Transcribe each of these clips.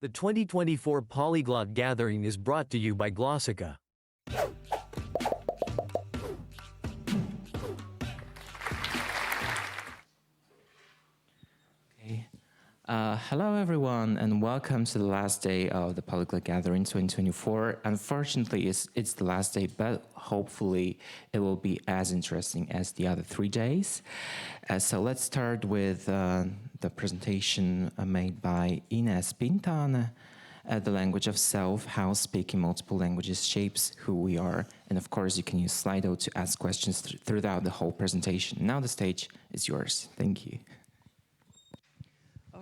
The 2024 Polyglot Gathering is brought to you by Glossika. Hello everyone and welcome to the last day of the Polyglot Gathering 2024. Unfortunately, it's the last day, but hopefully it will be as interesting as the other 3 days. So let's start with the presentation made by Ines Pintana, The Language of Self, How Speaking Multiple Languages Shapes Who We Are. And of course, you can use Slido to ask questions throughout the whole presentation. Now the stage is yours. Thank you.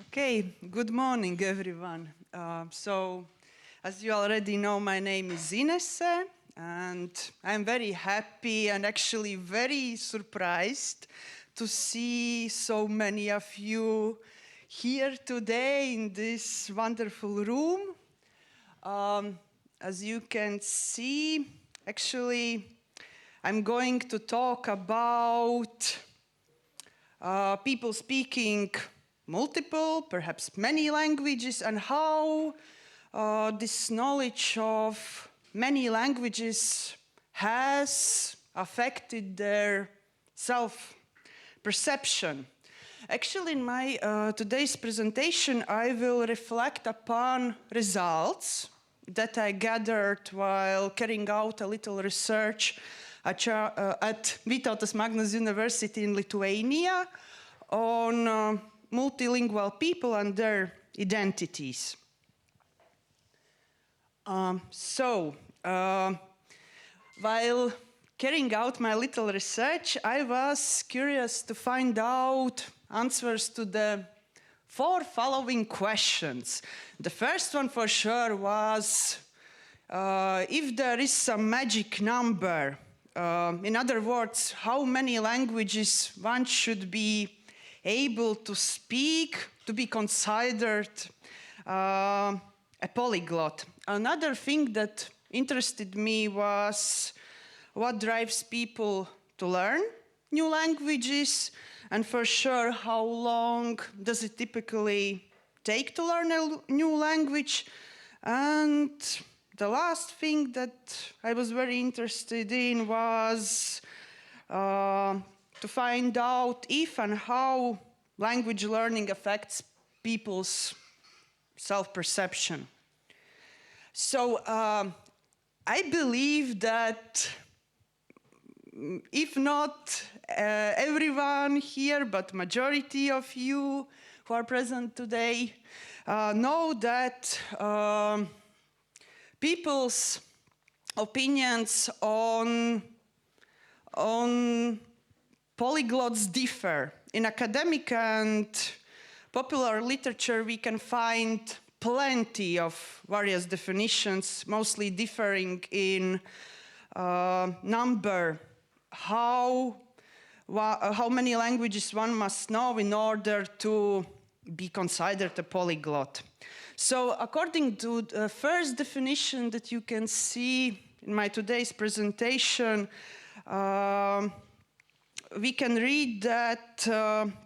Okay, good morning, everyone. As you already know, my name is Ines, and I'm very happy and actually very surprised to see so many of you here today in this wonderful room. As you can see, actually, I'm going to talk about people speaking multiple, perhaps many languages, and how this knowledge of many languages has affected their self-perception. Actually, in my today's presentation, I will reflect upon results that I gathered while carrying out a little research at Vytautas Magnus University in Lithuania on multilingual people and their identities. While carrying out my little research, I was curious to find out answers to the 4 following questions. The first one for sure was if there is some magic number. In other words, how many languages one should be able to speak to be considered a polyglot. Another thing that interested me was what drives people to learn new languages, and for sure, how long does it typically take to learn a new language. And the last thing that I was very interested in was to find out if and how language learning affects people's self-perception. So I believe that if not everyone here, but majority of you who are present today know that people's opinions on polyglots differ. In academic and popular literature, we can find plenty of various definitions, mostly differing in number, how many languages one must know in order to be considered a polyglot. So according to the first definition that you can see in my today's presentation, we can read that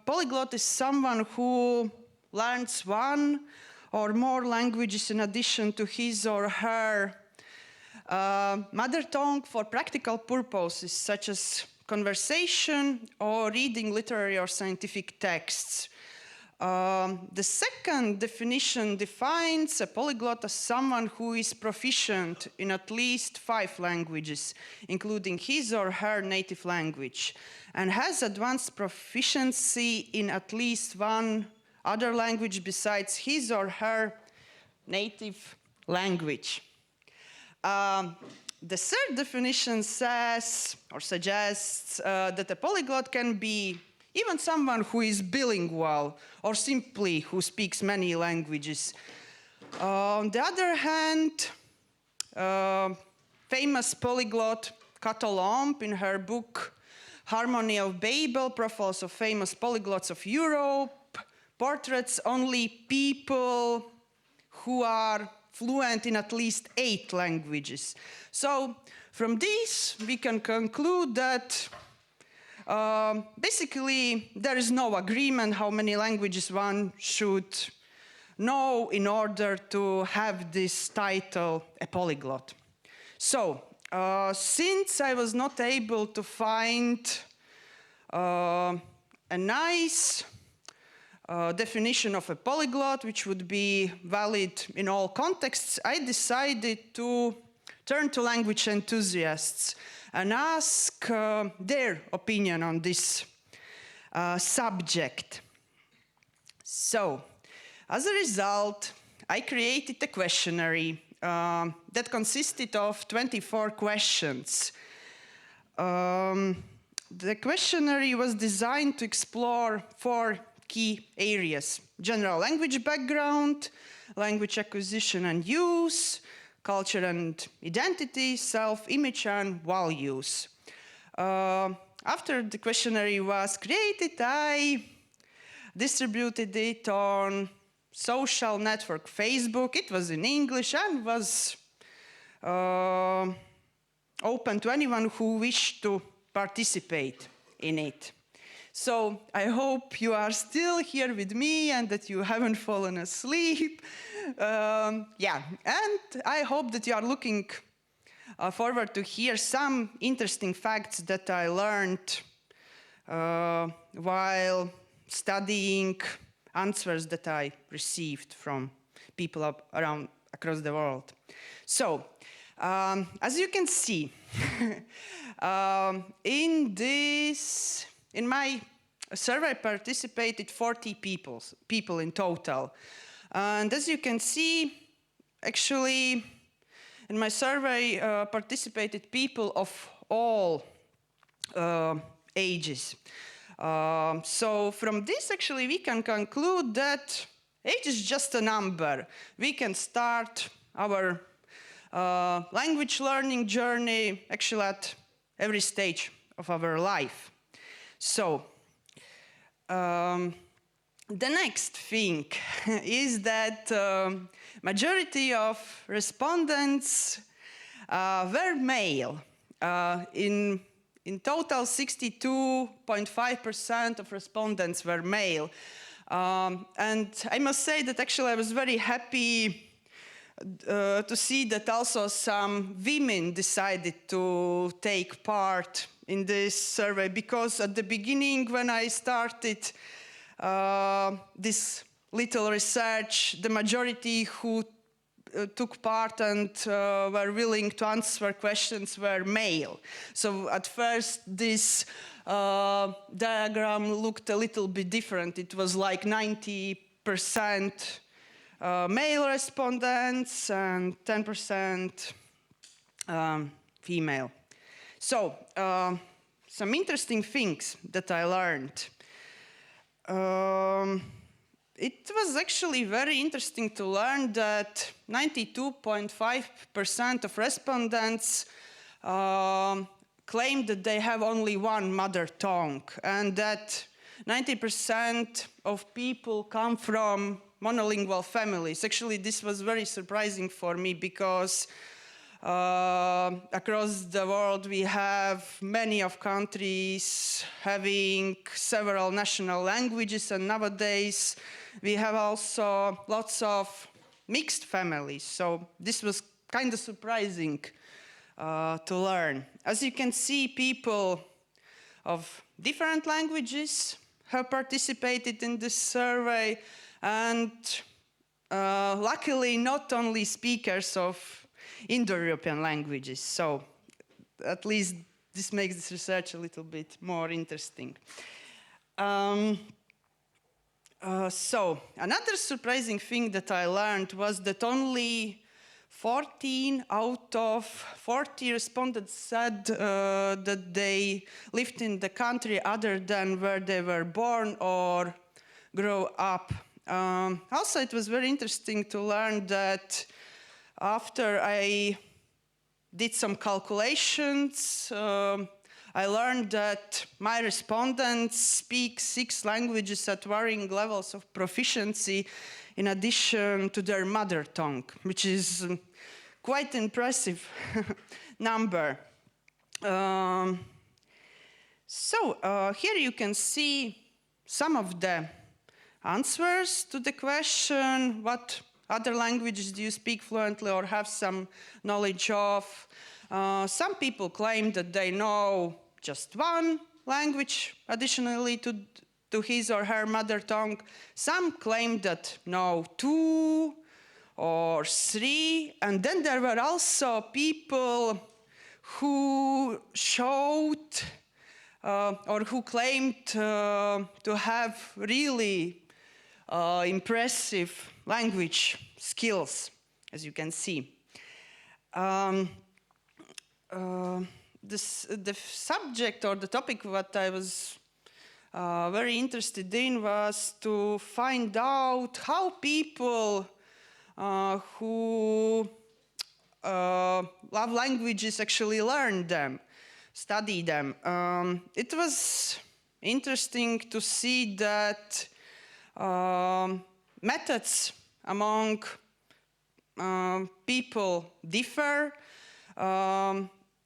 polyglot is someone who learns 1 or more languages in addition to his or her mother tongue for practical purposes, such as conversation or reading literary or scientific texts. The second definition defines a polyglot as someone who is proficient in at least 5 languages, including his or her native language, and has advanced proficiency in at least 1 other language besides his or her native language. The third definition says or suggests that a polyglot can be even someone who is bilingual or simply who speaks many languages. On the other hand, famous polyglot Cato Lomb, in her book Harmony of Babel, Profiles of Famous Polyglots of Europe, portraits only people who are fluent in at least 8 languages. So from this, we can conclude that basically there is no agreement how many languages one should know in order to have this title, a polyglot. So, since I was not able to find a nice definition of a polyglot, which would be valid in all contexts, I decided to turn to language enthusiasts and ask their opinion on this subject. So, as a result, I created a questionnaire that consisted of 24 questions. The questionnaire was designed to explore 4 key areas: general language background, language acquisition and use, culture and identity, self-image and values. After the questionnaire was created, I distributed it on social network Facebook. It was in English and was open to anyone who wished to participate in it. So I hope you are still here with me and that you haven't fallen asleep. And I hope that you are looking forward to hear some interesting facts that I learned while studying answers that I received from people around across the world. So, as you can see, in my survey participated 40 people in total. And as you can see, actually, in my survey participated people of all ages. So from this, actually, we can conclude that age is just a number. We can start our language learning journey actually at every stage of our life. So, the next thing is that majority of respondents were male. In total, 62.5% of respondents were male. And I must say that actually I was very happy to see that also some women decided to take part in this survey, because at the beginning when I started this little research, the majority who took part and were willing to answer questions were male. So at first this diagram looked a little bit different. It was like 90% male respondents and 10% female. So some interesting things that I learned. It was actually very interesting to learn that 92.5% of respondents claimed that they have only one mother tongue, and that 90% of people come from monolingual families. Actually, this was very surprising for me, because across the world we have many of countries having several national languages, and nowadays we have also lots of mixed families. So this was kind of surprising to learn. As you can see, people of different languages have participated in this survey, and luckily not only speakers of Indo-European languages. So at least this makes this research a little bit more interesting. So another surprising thing that I learned was that only 14 out of 40 respondents said that they lived in the country other than where they were born or grew up. Also, it was very interesting to learn that after I did some calculations, I learned that my respondents speak 6 languages at varying levels of proficiency in addition to their mother tongue, which is quite impressive number. So here you can see some of the answers to the question, what other languages do you speak fluently or have some knowledge of? Some people claim that they know just one language additionally to his or her mother tongue. Some claim that know 2 or 3. And then there were also people who showed or who claimed to have really impressive language skills, as you can see. The subject or the topic what I was very interested in was to find out how people who love languages actually learn them, study them. It was interesting to see that methods among people differ.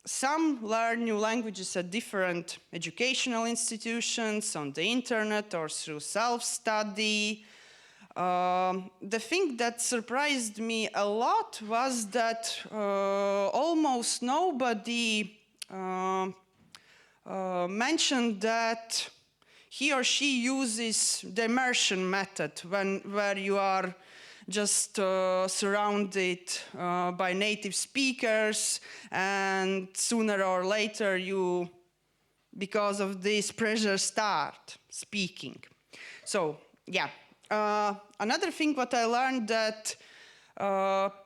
Some learn new languages at different educational institutions, on the internet, or through self-study. The thing that surprised me a lot was that almost nobody mentioned that he or she uses the immersion method where you are just surrounded by native speakers, and sooner or later you, because of this pressure, start speaking. So, yeah. Another thing what I learned that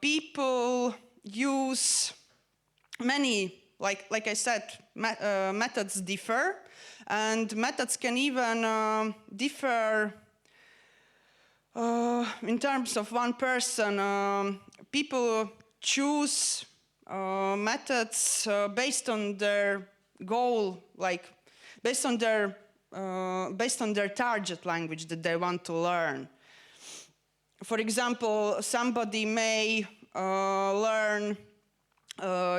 people use many, like I said, methods differ, and methods can even differ in terms of one person. People choose methods based on their goal, like based on their target language that they want to learn. For example, somebody may learn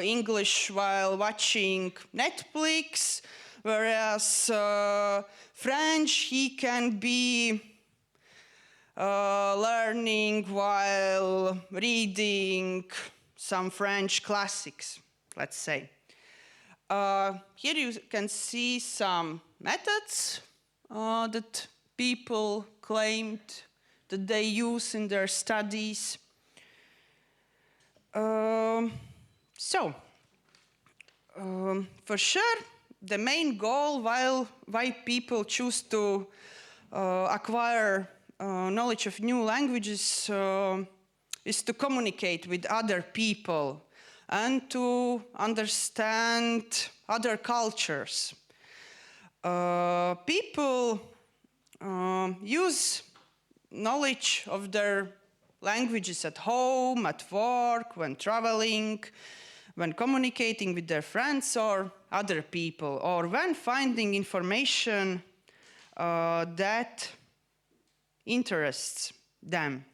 English while watching Netflix, whereas French he can be learning while reading some French classics, let's say. Here you can see some methods that people claimed that they use in their studies. For sure, the main goal why people choose to acquire knowledge of new languages is to communicate with other people and to understand other cultures. People use knowledge of their languages at home, at work, when traveling, when communicating with their friends or other people, or when finding information that interests them.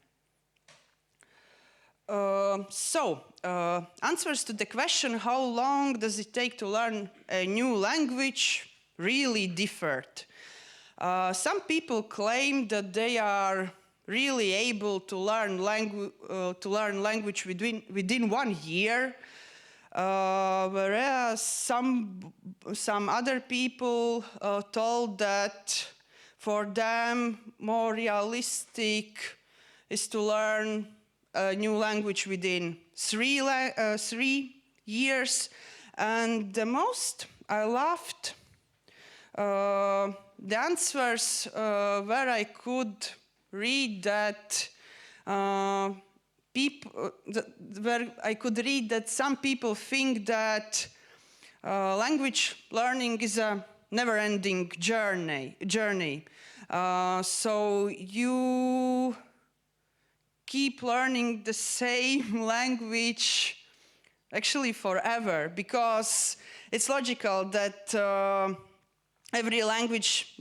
Answers to the question, how long does it take to learn a new language, really differed. Some people claim that they are really able to learn language within 1 year, whereas some other people told that for them more realistic is to learn a new language within 3 years. And the most I loved the answers where I could read that some people think that language learning is a never-ending journey. So you keep learning the same language actually forever, because it's logical that every language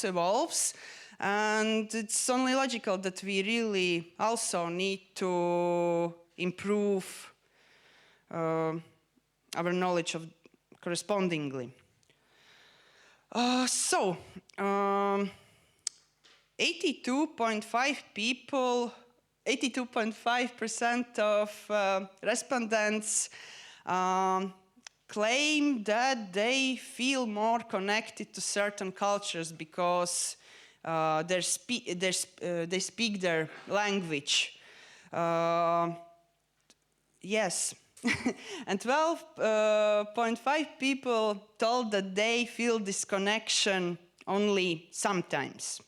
evolves, and it's only logical that we really also need to improve our knowledge of correspondingly. 82.5 people, 82.5% of respondents claim that they feel more connected to certain cultures because they speak their language. Yes. And 12.5 people told that they feel this connection only sometimes.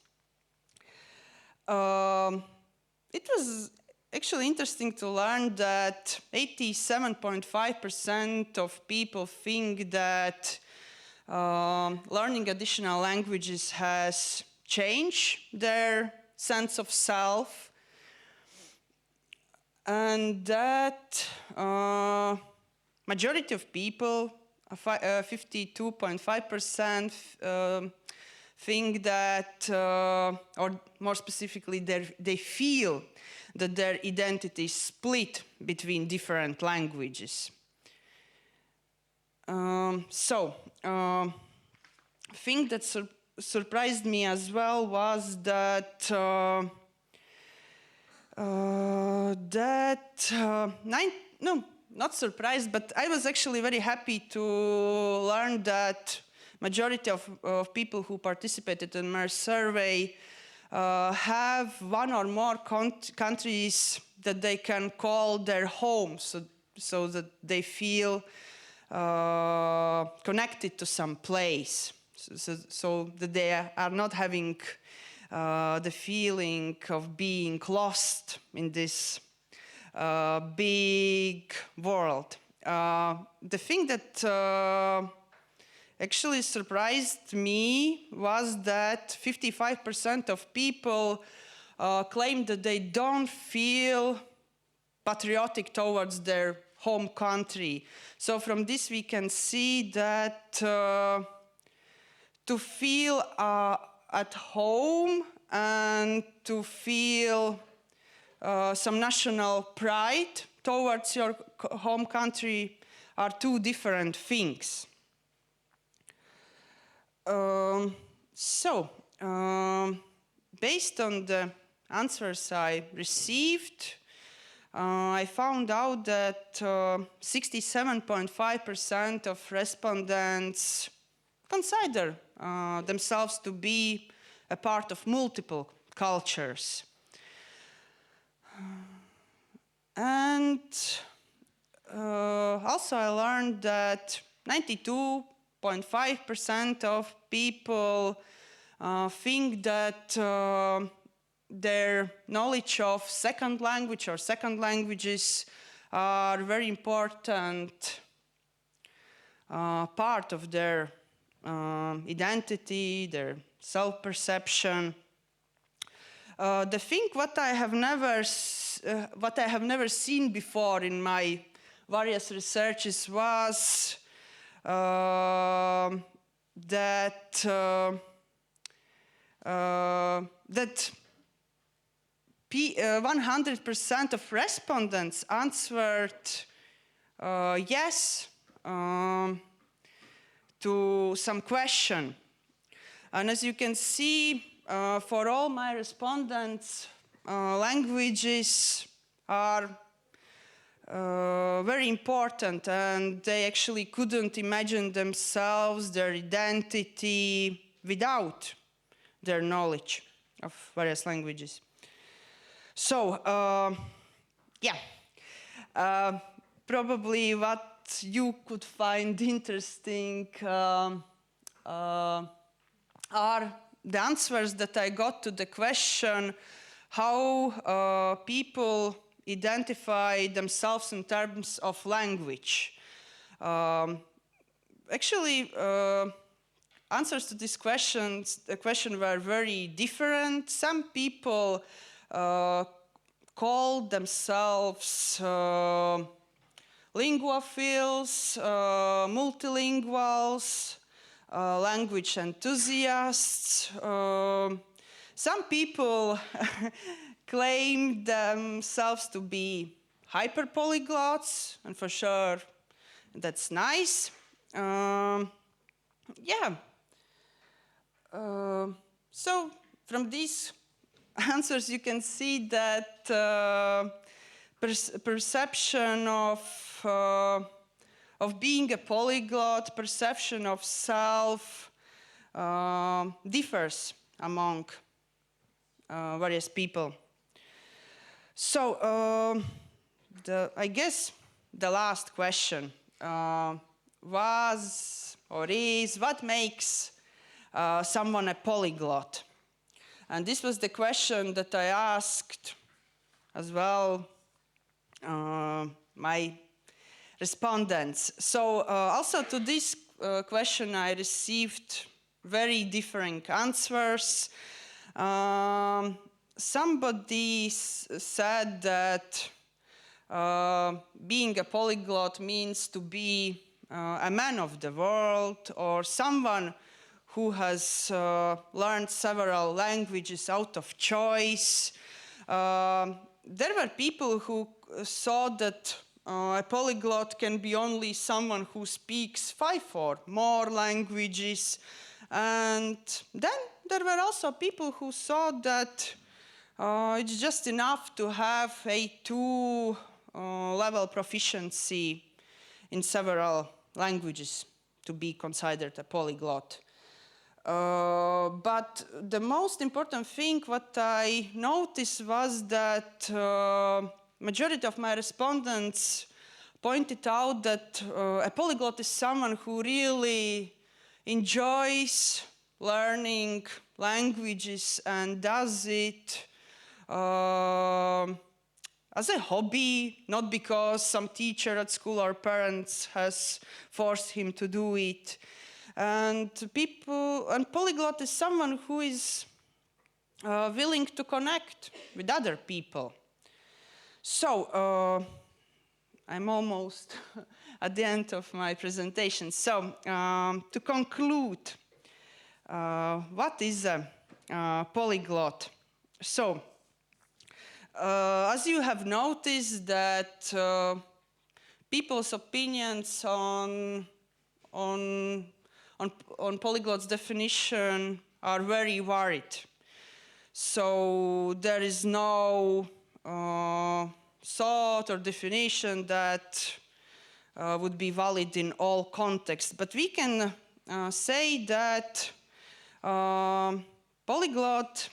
It was actually interesting to learn that 87.5% of people think that learning additional languages has changed their sense of self, and that majority of people, 52.5%, think that, or more specifically, they feel that their identity is split between different languages. Thing that surprised me as well was that not surprised, but I was actually very happy to learn that majority of people who participated in my survey have one or more countries that they can call their home, so that they feel connected to some place, so that they are not having the feeling of being lost in this big world. The thing that actually surprised me was that 55% of people claim that they don't feel patriotic towards their home country. So from this we can see that to feel at home and to feel some national pride towards your home country are two different things. Based on the answers I received, I found out that 67.5% of respondents consider themselves to be a part of multiple cultures. And also I learned that 92.5% of people think that their knowledge of second language or second languages are very important part of their identity, their self-perception. The thing what I have never seen before in my various researches was that 100% of respondents answered yes to some question. And as you can see, for all my respondents, languages are very important, and they actually couldn't imagine themselves, their identity, without their knowledge of various languages. So, probably what you could find interesting are the answers that I got to the question how people identify themselves in terms of language. Actually, answers to these questions, the question were very different. Some people call themselves linguophiles, multilinguals, language enthusiasts. Some people claim themselves to be hyperpolyglots, and for sure that's nice. So from these answers, you can see that perception of being a polyglot, perception of self differs among various people. So I guess the last question was or is, what makes someone a polyglot? And this was the question that I asked as well my respondents. So also to this question I received very differing answers. Somebody said that being a polyglot means to be a man of the world, or someone who has learned several languages out of choice. There were people who thought that a polyglot can be only someone who speaks 5 or more languages. And then there were also people who thought that it's just enough to have a 2-level proficiency in several languages to be considered a polyglot. But the most important thing what I noticed was that majority of my respondents pointed out that a polyglot is someone who really enjoys learning languages and does it as a hobby, not because some teacher at school or parents has forced him to do it. And polyglot is someone who is willing to connect with other people. So I'm almost at the end of my presentation. So to conclude, what is a polyglot? So as you have noticed that people's opinions on polyglots definition are very varied. So there is no thought or definition that would be valid in all contexts. But we can say that polyglot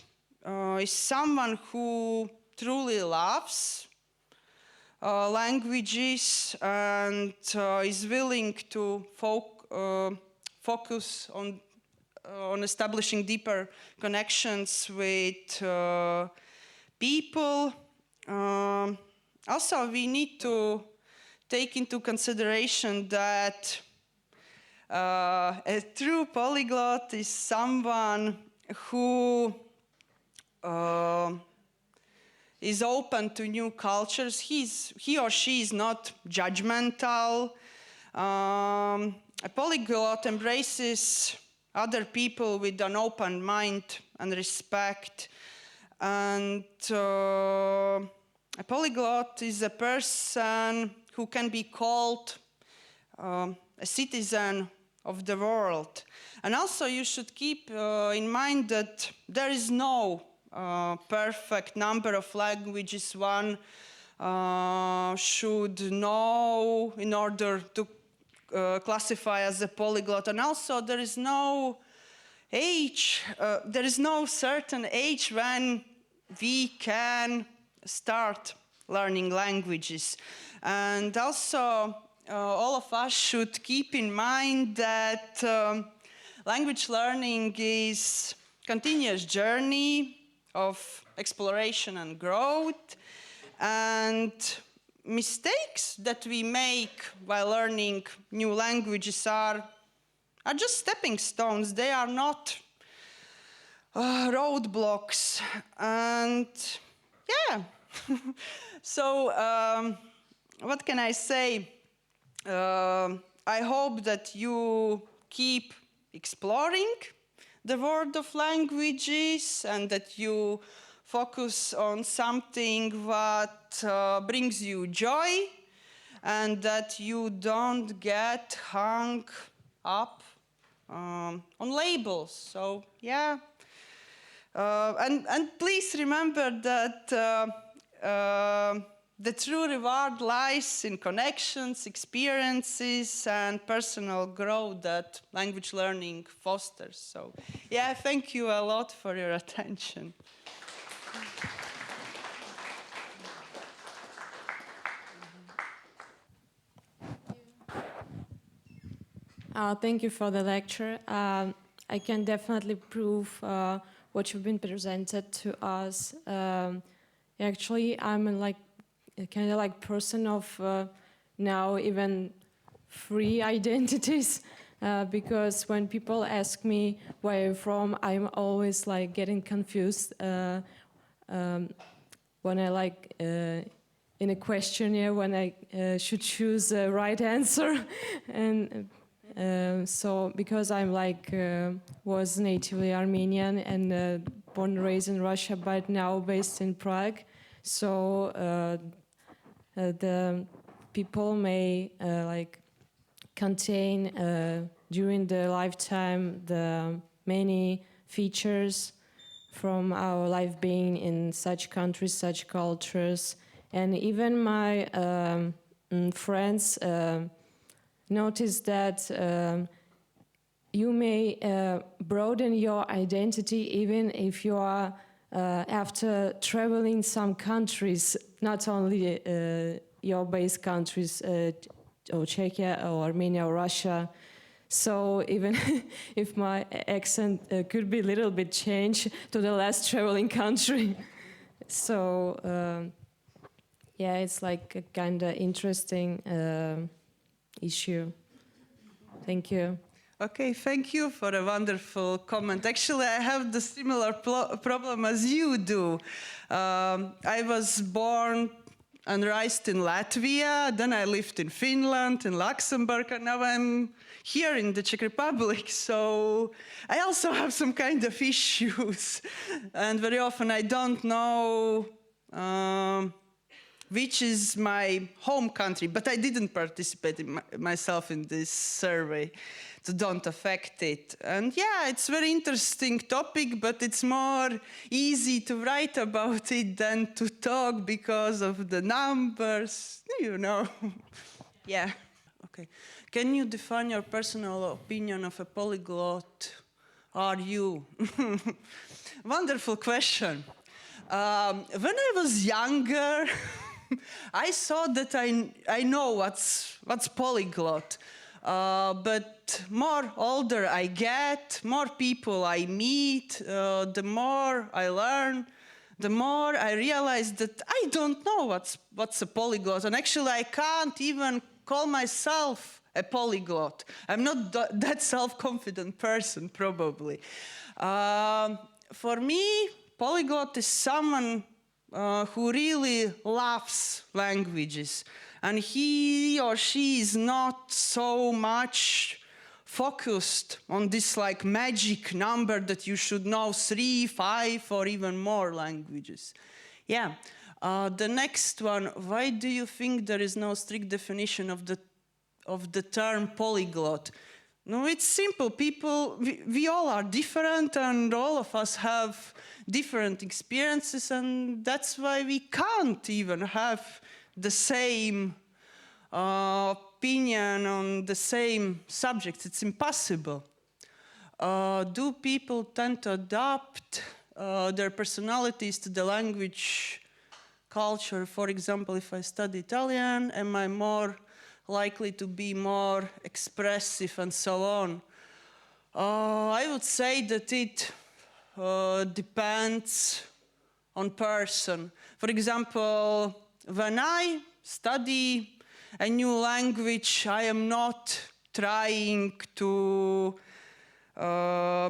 is someone who truly loves languages and is willing to focus on establishing deeper connections with people. Also, we need to take into consideration that a true polyglot is someone who is open to new cultures. He or she is not judgmental. A polyglot embraces other people with an open mind and respect. And a polyglot is a person who can be called a citizen of the world. And also you should keep in mind that there is no perfect number of languages one should know in order to classify as a polyglot. And also there is no age, there is no certain age when we can start learning languages. And also all of us should keep in mind that language learning is a continuous journey of exploration and growth, and mistakes that we make while learning new languages are just stepping stones. They are not roadblocks. And yeah, so what can I say? I hope that you keep exploring the world of languages and that you focus on something that brings you joy, and that you don't get hung up on labels. So yeah, and please remember that the true reward lies in connections, experiences, and personal growth that language learning fosters. So yeah, thank you a lot for your attention. Thank you for the lecture. I can definitely prove what you've been presented to us. Actually, I'm a kind of like person of now even free identities because when people ask me where I'm from, I'm always like getting confused when I like in a questionnaire when I should choose the right answer and. So because I'm like was natively Armenian and born and raised in Russia, but now based in Prague, so the people may like contain during the lifetime the many features from our life being in such countries, such cultures, and even my friends. Notice that you may broaden your identity even if you are after traveling some countries, not only your base countries, or Czechia or Armenia or Russia. So even if my accent could be a little bit changed to the last traveling country. So yeah, it's like a kind of interesting issue. Thank you. Okay, thank you for a wonderful comment. Actually, I have the similar problem as you do. I was born and raised in Latvia, then I lived in Finland, in Luxembourg, and now I'm here in the Czech Republic. So I also have some kind of issues. And very often I don't know which is my home country, but I didn't participate myself in this survey, so don't affect it. And yeah, it's a very interesting topic, but it's more easy to write about it than to talk because of the numbers, you know. Yeah, okay. Can you define your personal opinion of a polyglot? Are you? Wonderful question. When I was younger, I thought that I know what's polyglot, but more older I get, more people I meet, the more I learn, the more I realize that I don't know what's a polyglot, and actually I can't even call myself a polyglot. I'm not that self-confident person, probably. For me, polyglot is someone who really loves languages, and he or she is not so much focused on this like magic number that you should know 3, 5, or even more languages. Yeah. The next one, why do you think there is no strict definition of the term polyglot? No, it's simple. People, we all are different, and all of us have different experiences, and that's why we can't even have the same opinion on the same subjects. It's impossible. Do people tend to adapt their personalities to the language culture? For example, if I study Italian, am I more likely to be more expressive and so on? I would say that it depends on person. For example, when I study a new language, I am not trying to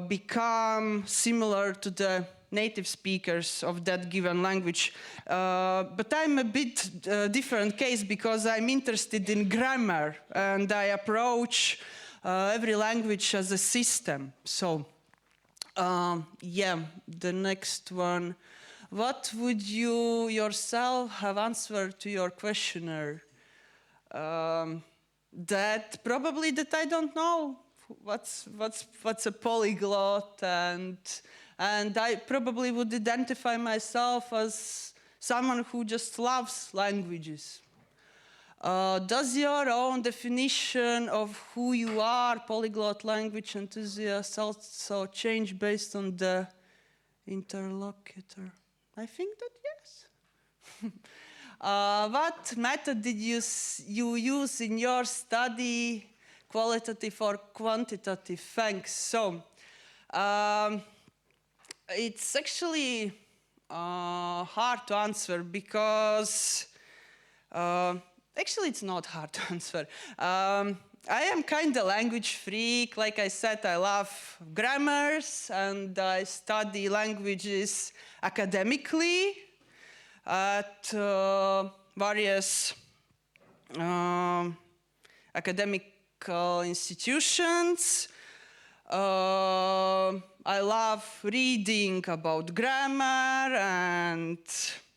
become similar to the native speakers of that given language. But I'm a bit different case because I'm interested in grammar and I approach every language as a system. So, yeah, the next one. What would you yourself have answered to your questionnaire? That probably that I don't know what's a polyglot, and I probably would identify myself as someone who just loves languages. Does your own definition of who you are, polyglot language enthusiast, also change based on the interlocutor? I think that yes. What method did you use in your study, qualitative or quantitative? Thanks. So, it's actually hard to answer because actually it's not hard to answer. I am kind of language freak. Like I said, I love grammars and I study languages academically at various academic institutions. I love reading about grammar and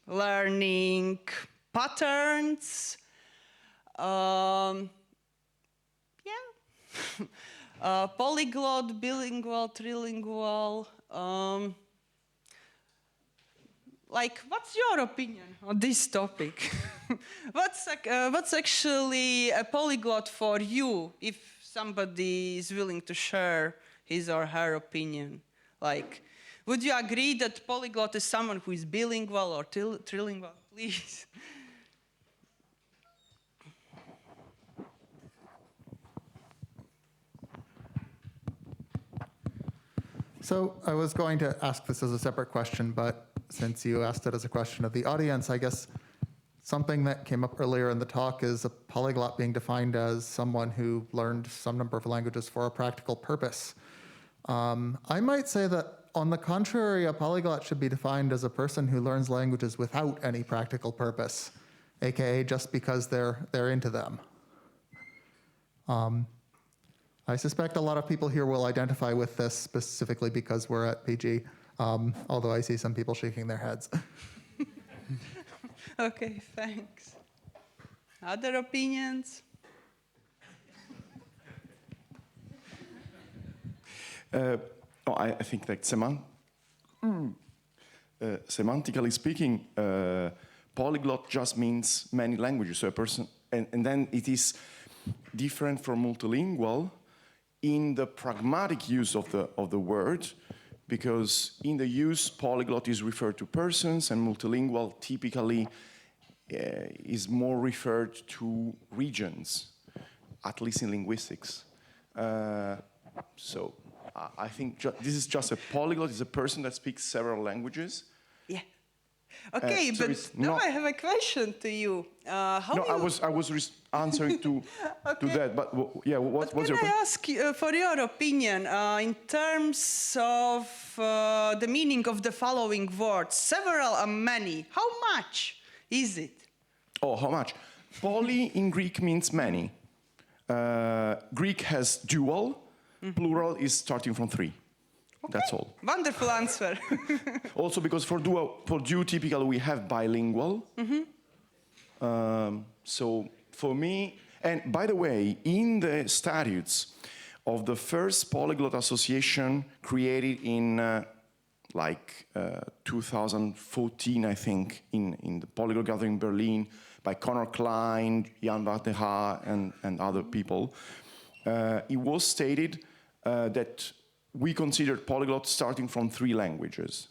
learning patterns. Polyglot, bilingual, trilingual. Like, what's your opinion on this topic? What's actually a polyglot for you, if somebody is willing to share his or her opinion? Like, would you agree that polyglot is someone who is bilingual or trilingual? Please. So I was going to ask this as a separate question, but since you asked it as a question of the audience, I guess something that came up earlier in the talk is a polyglot being defined as someone who learned some number of languages for a practical purpose. I might say that, on the contrary, a polyglot should be defined as a person who learns languages without any practical purpose, aka just because they're into them. I suspect a lot of people here will identify with this specifically because we're at PG, although I see some people shaking their heads. Okay, thanks. Other opinions? I think that semantically speaking, polyglot just means many languages. So a person, and then it is different from multilingual in the pragmatic use of the word, because in the use, polyglot is referred to persons, and multilingual typically is more referred to regions, at least in linguistics. So I think this is just a polyglot, is a person that speaks several languages. Yeah. Okay, so but now I have a question to you. I was answering to that, but yeah, what's your question? Can I ask you for your opinion in terms of the meaning of the following words? Several and many. How much is it? Oh, how much? Poly in Greek means many. Greek has dual. Plural is starting from 3. Okay. That's all. Wonderful answer. Also, because for duo typically we have bilingual. So for me, and by the way, in the statutes of the first polyglot association created in 2014, I think, in the polyglot gathering in Berlin by Conor Klein, Jan Wateha, and other people, it was stated that we considered polyglot starting from 3 languages.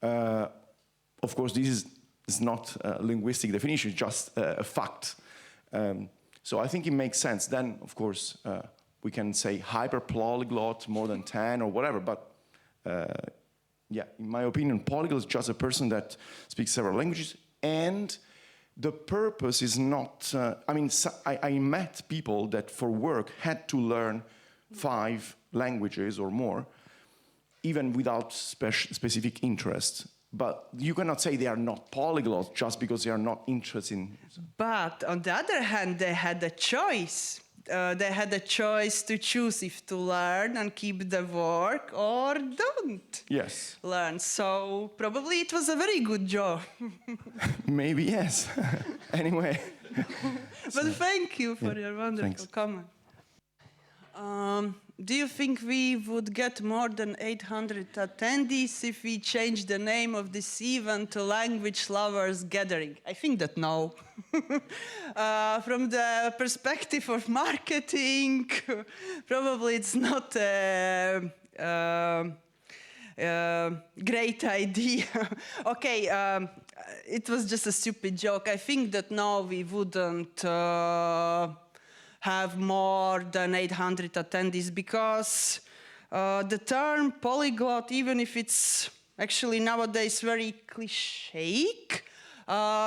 Of course, this is not a linguistic definition, it's just a fact. So I think it makes sense. Then, of course, we can say hyper-polyglot, more than 10 or whatever, but yeah, in my opinion, polyglot is just a person that speaks several languages, and the purpose is not, I met people that for work had to learn 5 languages or more, even without specific interest. But you cannot say they are not polyglots just because they are not interested in... But on the other hand, they had a choice. They had a choice to choose if to learn and keep the work or don't learn. So probably it was a very good job. Maybe, yes. Anyway. But thank you for your wonderful comment. Do you think we would get more than 800 attendees if we change the name of this event to Language Lovers Gathering? I think that no. From the perspective of marketing, probably it's not a great idea. Okay, it was just a stupid joke. I think that no, we wouldn't have more than 800 attendees because the term polyglot, even if it's actually nowadays very cliche,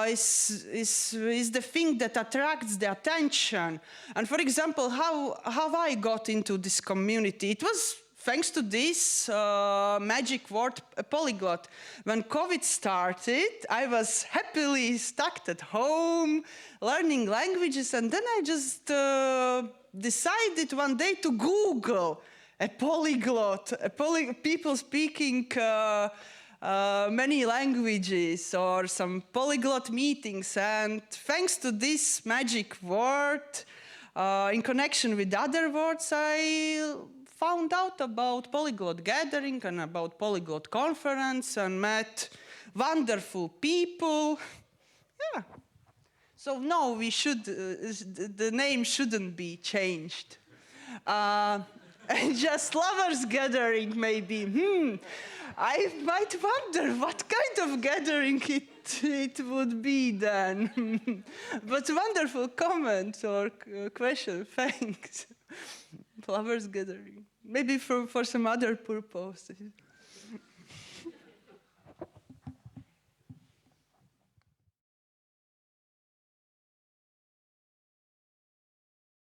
is the thing that attracts the attention. And for example, how I got into this community, it was thanks to this magic word, polyglot. When COVID started, I was happily stuck at home, learning languages, and then I just decided one day to Google a polyglot, people speaking many languages or some polyglot meetings. And thanks to this magic word, in connection with other words, I found out about Polyglot Gathering and about Polyglot Conference and met wonderful people. Yeah. So no, we should, the name shouldn't be changed. And just Lovers Gathering maybe. I might wonder what kind of gathering it would be then. But wonderful comment or question, thanks. Lovers Gathering. Maybe for some other purpose.